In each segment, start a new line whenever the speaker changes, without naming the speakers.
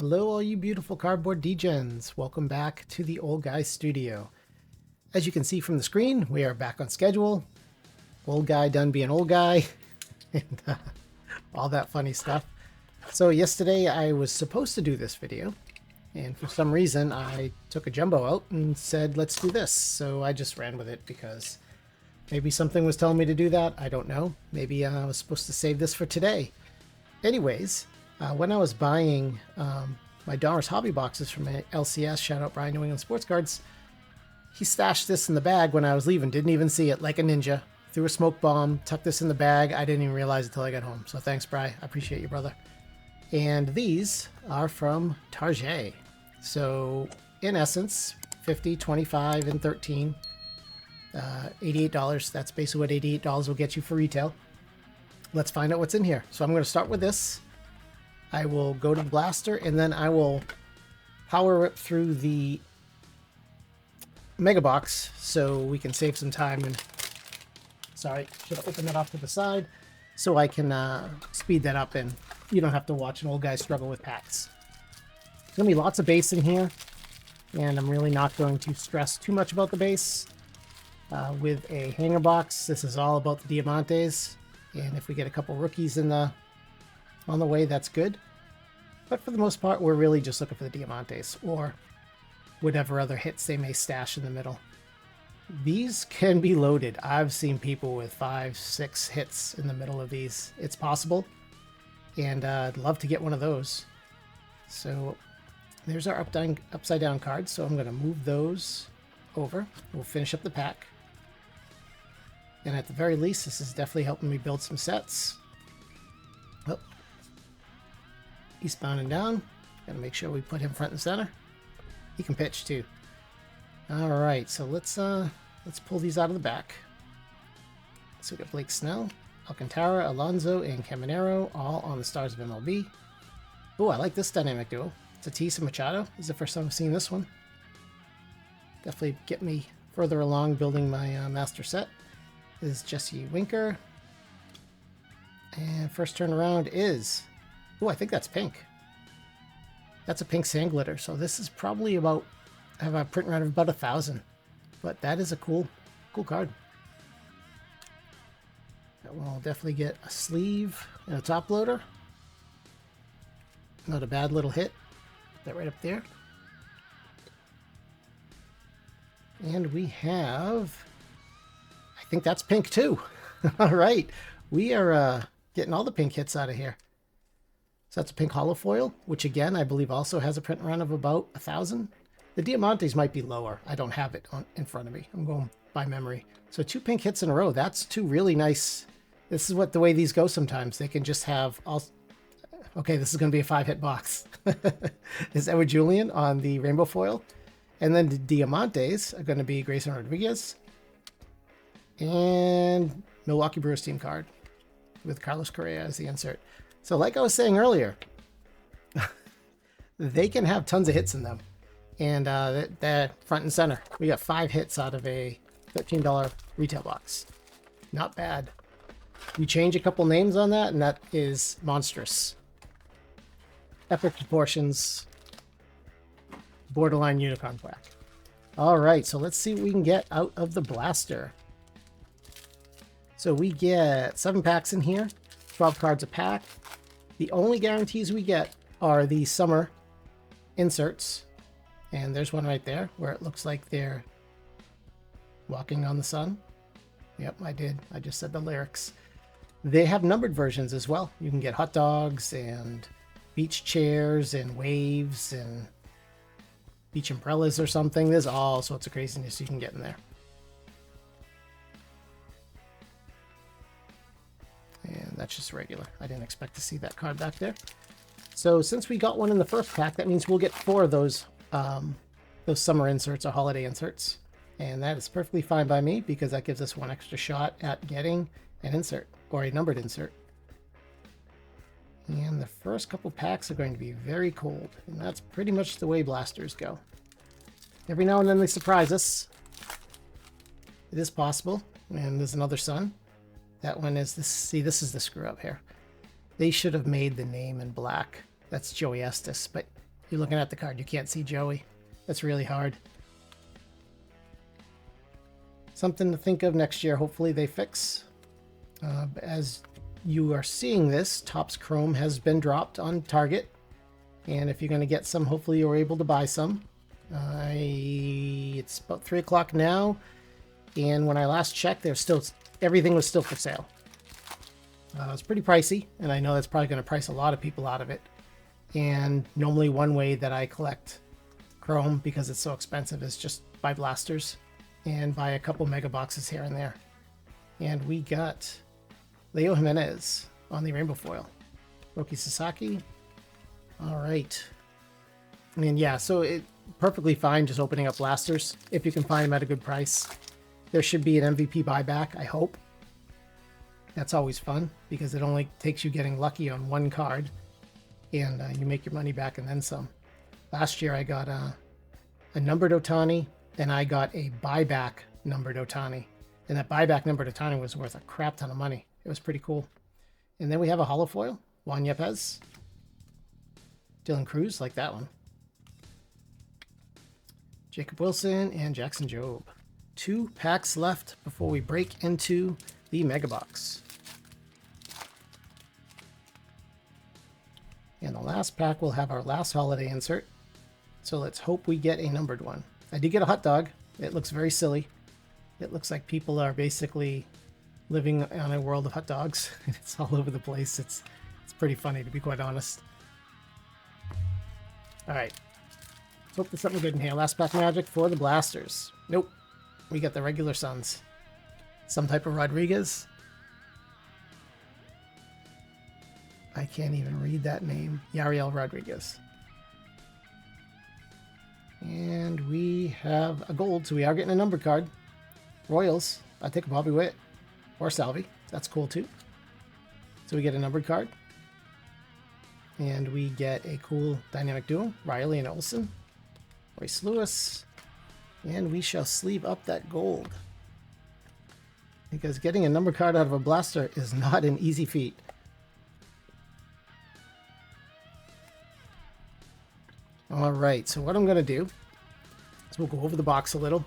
Hello all you beautiful cardboard degens. Welcome back to the Old Guy Studio. As you can see from the screen, we are back on schedule. Old guy done being old guy. And all that funny stuff. So yesterday I was supposed to do this video, and for some reason I took a jumbo out and said let's do this. So I just ran with it because maybe something was telling me to do that. I don't know. Maybe I was supposed to save this for today. Anyways, when I was buying my Donruss hobby boxes from LCS, shout out Brian New England Sports Cards, he stashed this in the bag when I was leaving. Didn't even see it, like a ninja. Threw a smoke bomb, tucked this in the bag. I didn't even realize it until I got home. So thanks, Bri. I appreciate you, brother. And these are from Target. So in essence, 50, 25, and 13. $88. That's basically what $88 will get you for retail. Let's find out what's in here. So I'm going to start with this. I will go to the blaster, and then I will power it through the mega box so we can save some time. And sorry, should have opened that off to the side so I can speed that up and you don't have to watch an old guy struggle with packs. There's going to be lots of base in here, and I'm really not going to stress too much about the base. With a hanger box, this is all about the Diamantes, and if we get a couple rookies on the way, that's good. But for the most part, we're really just looking for the Diamantes or whatever other hits they may stash in the middle. These can be loaded. I've seen people with 5, 6 hits in the middle of these. It's possible, and I'd love to get one of those. So there's our upside down cards. So I'm going to move those over. We'll finish up the pack. And at the very least, this is definitely helping me build some sets. Oh. Eastbound and down. Got to make sure we put him front and center. He can pitch too. All right, so let's pull these out of the back. So we got Blake Snell, Alcantara, Alonso, and Caminero, all on the Stars of MLB. Oh, I like this dynamic duo. Tatis and Machado. This is the first time I've seen this one. Definitely get me further along building my master set. This is Jesse Winker. And first turn around is... Oh, I think that's pink. That's a pink sand glitter. So this is probably about... I have a print run of about 1,000. But that is a cool card. That one will definitely get a sleeve and a top loader. Not a bad little hit. Put that right up there. And we have... I think that's pink too. All right. We are getting all the pink hits out of here. So that's a pink Holo foil, which again, I believe also has a print run of about 1,000. The Diamantes might be lower. I don't have it in front of me. I'm going by memory. So 2 pink hits in a row. That's 2 really nice. This is the way these go sometimes. They can just have all... Okay, this is going to be a 5-hit box. Is Edward Julian on the rainbow foil. And then the Diamantes are going to be Grayson Rodriguez. And Milwaukee Brewers team card with Carlos Correa as the insert. So like I was saying earlier, they can have tons of hits in them. And that front and center. We got 5 hits out of a $13 retail box. Not bad. We change a couple names on that, and that is monstrous. Epic proportions. Borderline unicorn plaque. All right, so let's see what we can get out of the blaster. So we get 7 packs in here, 12 cards a pack. The only guarantees we get are the summer inserts. And there's one right there where it looks like they're walking on the sun. Yep, I did. I just said the lyrics. They have numbered versions as well. You can get hot dogs and beach chairs and waves and beach umbrellas or something. There's all sorts of craziness you can get in there. And that's just regular. I didn't expect to see that card back there. So since we got one in the first pack, that means we'll get 4 of those summer inserts or holiday inserts. And that is perfectly fine by me because that gives us 1 extra shot at getting an insert or a numbered insert. And the first couple packs are going to be very cold. And that's pretty much the way blasters go. Every now and then they surprise us. It is possible. And there's another sun. That one is this. See, this is the screw up here. They should have made the name in black. That's Joey Estes, but You're looking at the card. You can't see Joey. That's really hard. Something to think of next year. Hopefully they fix. As you are seeing this, Topps Chrome has been dropped on Target. And if you're going to get some, hopefully you're able to buy some. It's about 3 o'clock now. And when I last checked, everything was still for sale. It's pretty pricey. And I know that's probably going to price a lot of people out of it. And normally one way that I collect Chrome, because it's so expensive, is just buy blasters and buy a couple mega boxes here and there. And we got Leo Jimenez on the rainbow foil. Roki Sasaki. All right. And yeah, so it perfectly fine just opening up blasters if you can find them at a good price. There should be an MVP buyback, I hope. That's always fun because it only takes you getting lucky on one card, and you make your money back and then some. Last year I got a numbered Ohtani, and I got a buyback numbered Ohtani. And that buyback numbered Ohtani was worth a crap ton of money. It was pretty cool. And then we have a holo foil, Juan Yepez. Dylan Cruz, like that one. Jacob Wilson and Jackson Jobe. 2 packs left before we break into the mega box. And the last pack will have our last holiday insert. So let's hope we get a numbered one. I did get a hot dog. It looks very silly. It looks like people are basically living on a world of hot dogs. It's all over the place. It's pretty funny, to be quite honest. All right. Let's hope there's something good in here. Last pack magic for the blasters. Nope. We got the regular Suns. Some type of Rodriguez. I can't even read that name. Yariel Rodriguez. And we have a gold, so we are getting a numbered card. Royals. I think Bobby Witt or Salvi. That's cool too. So we get a numbered card. And we get a cool dynamic duo, Riley and Olsen. Royce Lewis. And we shall sleeve up that gold. Because getting a number card out of a blaster is not an easy feat. Alright, so what I'm going to do is we'll go over the box a little.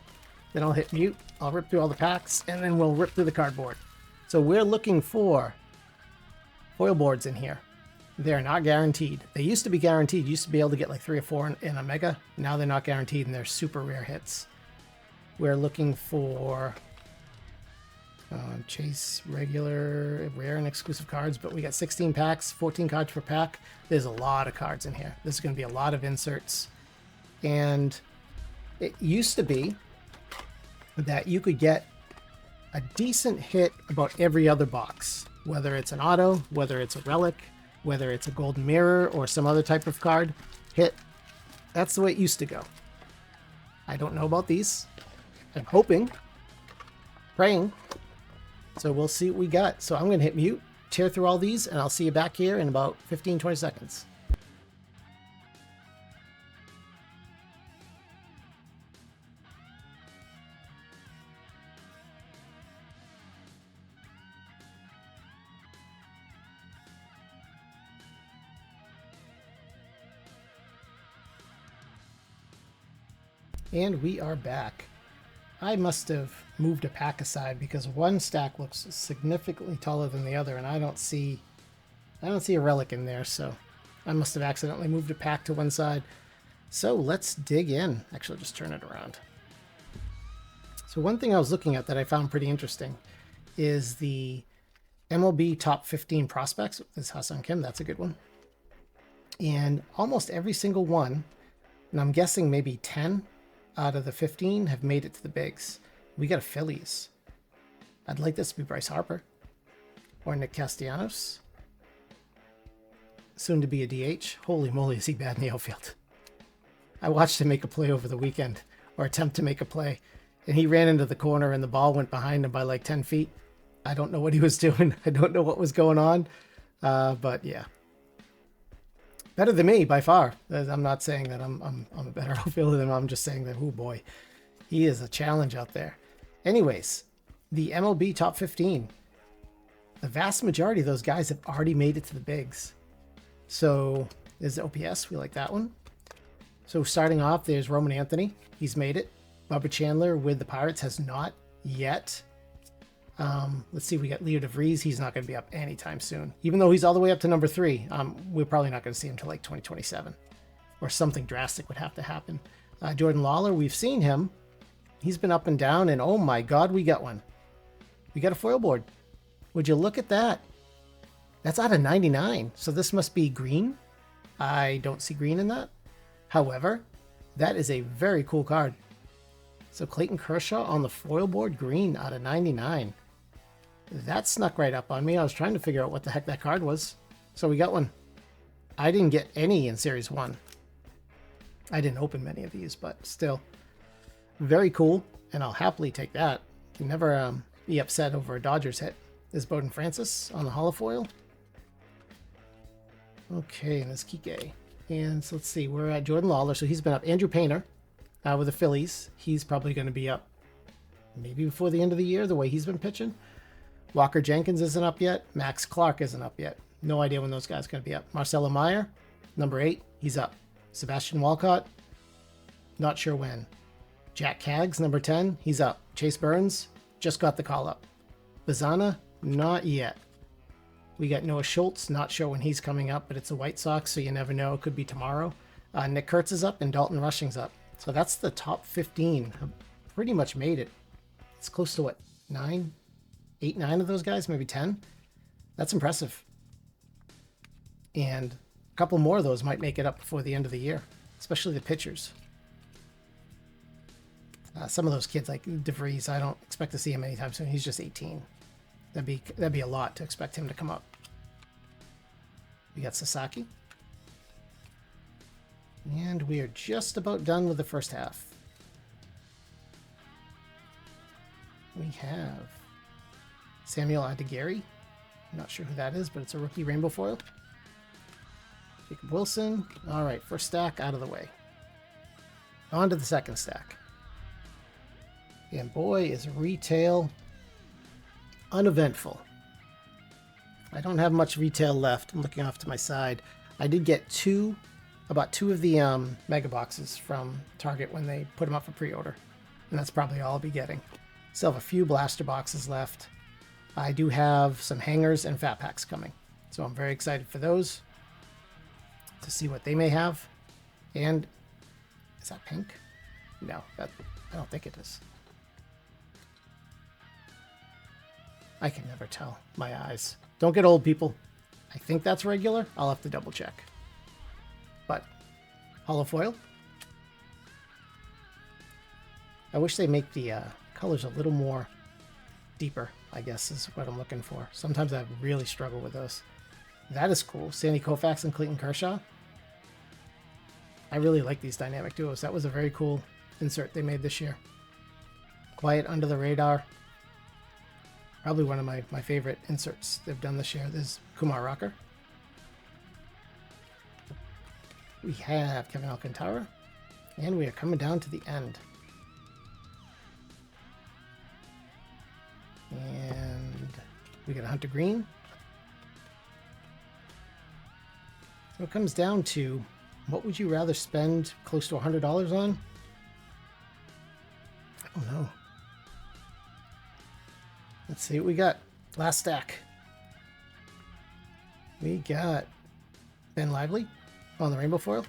Then I'll hit mute. I'll rip through all the packs. And then we'll rip through the cardboard. So we're looking for foil boards in here. They're not guaranteed. They used to be guaranteed. You used to be able to get like 3 or 4 in a mega. Now they're not guaranteed, and they're super rare hits. We're looking for chase regular, rare, and exclusive cards, but we got 16 packs, 14 cards per pack. There's a lot of cards in here. There's going to be a lot of inserts. And it used to be that you could get a decent hit about every other box, whether it's an auto, whether it's a relic, whether it's a golden mirror or some other type of card hit. That's the way it used to go. I don't know about these. I'm hoping, praying. So we'll see what we got. So I'm going to hit mute, tear through all these, and I'll see you back here in about 15-20 seconds. And we are back. I must have moved a pack aside because one stack looks significantly taller than the other, and I don't see a relic in there, so I must have accidentally moved a pack to one side. So let's dig in. Actually, just turn it around. So one thing I was looking at that I found pretty interesting is the MLB Top 15 Prospects. This is Hassan Kim. That's a good one. And almost every single one, and I'm guessing maybe 10 out of the 15 have made it to the bigs. We got a Phillies. I'd like this to be Bryce Harper or Nick Castellanos. Soon to be a DH. Holy moly, is he bad in the outfield. I watched him make a play over the weekend, or attempt to make a play, and he ran into the corner and the ball went behind him by like 10 feet. I don't know what he was doing. I don't know what was going on. But yeah. Better than me by far. I'm not saying that I'm a better outfielder than him. I'm just saying that, oh boy, he is a challenge out there. Anyways, the MLB Top 15, the vast majority of those guys have already made it to the bigs. So there's the OPS. We like that one. So starting off, there's Roman Anthony. He's made it. Bubba Chandler with the Pirates has not yet. Let's see, we got Leo DeVries. He's not going to be up anytime soon. Even though he's all the way up to number 3, we're probably not going to see him until like 2027. Or something drastic would have to happen. Jordan Lawler, we've seen him. He's been up and down, and oh my God, we got one. We got a foil board. Would you look at that? That's out of 99, so this must be green. I don't see green in that. However, that is a very cool card. So Clayton Kershaw on the foil board, green out of 99. That snuck right up on me. I was trying to figure out what the heck that card was. So we got one. I didn't get any in Series 1. I didn't open many of these, but still. Very cool, and I'll happily take that. Can never be upset over a Dodgers hit. Is Bowden Francis on the holofoil. Okay, and this Kike. And so let's see, we're at Jordan Lawler, so he's been up. Andrew Painter with the Phillies. He's probably going to be up maybe before the end of the year, the way he's been pitching. Walker Jenkins isn't up yet. Max Clark isn't up yet. No idea when those guys are going to be up. Marcelo Meyer, number 8, he's up. Sebastian Walcott, not sure when. Jack Kaggs, number 10, he's up. Chase Burns, just got the call up. Bazana, not yet. We got Noah Schultz, not sure when he's coming up, but it's a White Sox, so you never know. It could be tomorrow. Nick Kurtz is up, and Dalton Rushing's up. So that's the top 15. Pretty much made it. It's close to what, 9? 8, 9 of those guys, maybe 10? That's impressive. And a couple more of those might make it up before the end of the year, especially the pitchers. Some of those kids like DeVries, I don't expect to see him anytime soon. He's just 18. That'd be a lot to expect him to come up. We got Sasaki. And we are just about done with the first half. We have Samuel Adeguerri. I'm not sure who that is, but it's a rookie rainbow foil. Jacob Wilson. All right, first stack out of the way. On to the second stack. And boy, is retail uneventful. I don't have much retail left. I'm looking off to my side. I did get about two of the mega boxes from Target when they put them up for pre-order. And that's probably all I'll be getting. Still have a few blaster boxes left. I do have some hangers and fat packs coming. So I'm very excited for those. To see what they may have. And is that pink? No, I don't think it is. I can never tell. My eyes. Don't get old, people. I think that's regular. I'll have to double check. But holofoil. I wish they make the colors a little more deeper, I guess is what I'm looking for. Sometimes I really struggle with those. That is cool. Sandy Koufax and Clayton Kershaw. I really like these dynamic duos. That was a very cool insert they made this year. Quiet under the radar. Probably one of my favorite inserts they've done this year. This is Kumar Rocker. We have Kevin Alcantara. And we are coming down to the end. And we got a Hunter Green. So it comes down to, what would you rather spend close to $100 on? I don't know. Let's see what we got. Last stack. We got Ben Lively on the rainbow foil.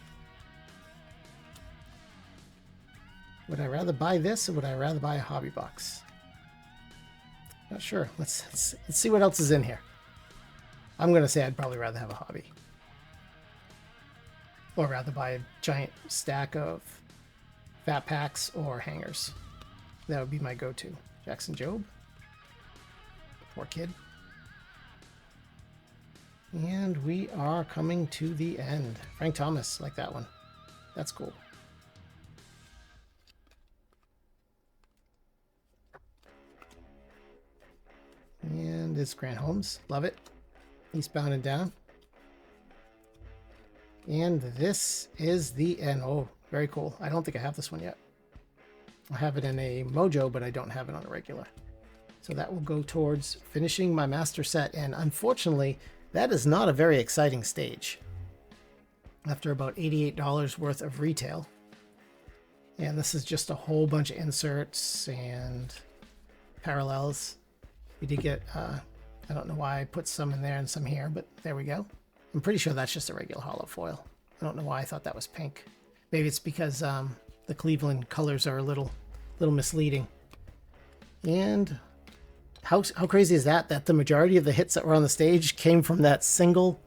Would I rather buy this or would I rather buy a hobby box? Not sure. Let's see what else is in here. I'm going to say I'd probably rather have a hobby. Or rather buy a giant stack of fat packs or hangers. That would be my go-to. Jackson Jobe. Poor kid. And we are coming to the end. Frank Thomas, like that one. That's cool. And it's Grant Holmes. Love it. Eastbound and down. And this is the end. Oh, very cool. I don't think I have this one yet. I have it in a Mojo, but I don't have it on a regular. So that will go towards finishing my master set. And unfortunately, that is not a very exciting stage. after about $88 worth of retail. And this is just a whole bunch of inserts and parallels. We did get, I don't know why I put some in there and some here, but there we go. I'm pretty sure that's just a regular holo foil. I don't know why I thought that was pink. Maybe it's because the Cleveland colors are a little misleading. And how crazy is that? That the majority of the hits that were on the stage came from the single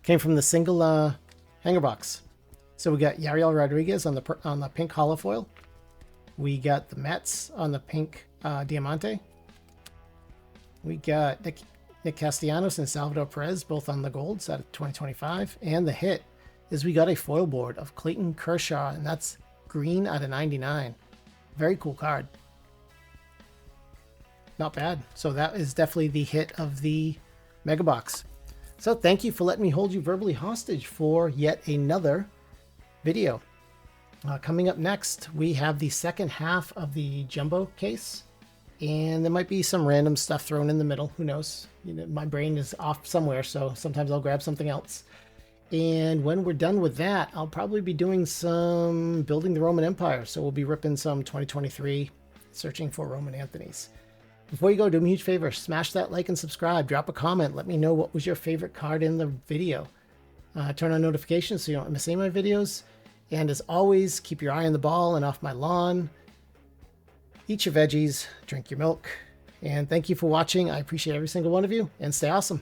hanger box. So we got Yariel Rodriguez on the pink holo foil. We got the Mets on the pink Diamante. We got Nick Castellanos and Salvador Perez both on the golds out of 2025. And the hit is we got a foil board of Clayton Kershaw, and that's green out of 99. Very cool card. Not bad. So that is definitely the hit of the Mega Box. So thank you for letting me hold you verbally hostage for yet another video. Coming up next, we have the second half of the jumbo case, and there might be some random stuff thrown in the middle. Who knows? You know, my brain is off somewhere, so sometimes I'll grab something else. And when we're done with that, I'll probably be doing some building the Roman Empire. So we'll be ripping some 2023, searching for Roman Anthony's. Before you go, do me a huge favor, smash that like and subscribe, drop a comment, let me know what was your favorite card in the video. Turn on notifications so you don't miss any of my videos. And as always, keep your eye on the ball and off my lawn. Eat your veggies, drink your milk. And thank you for watching. I appreciate every single one of you, and stay awesome.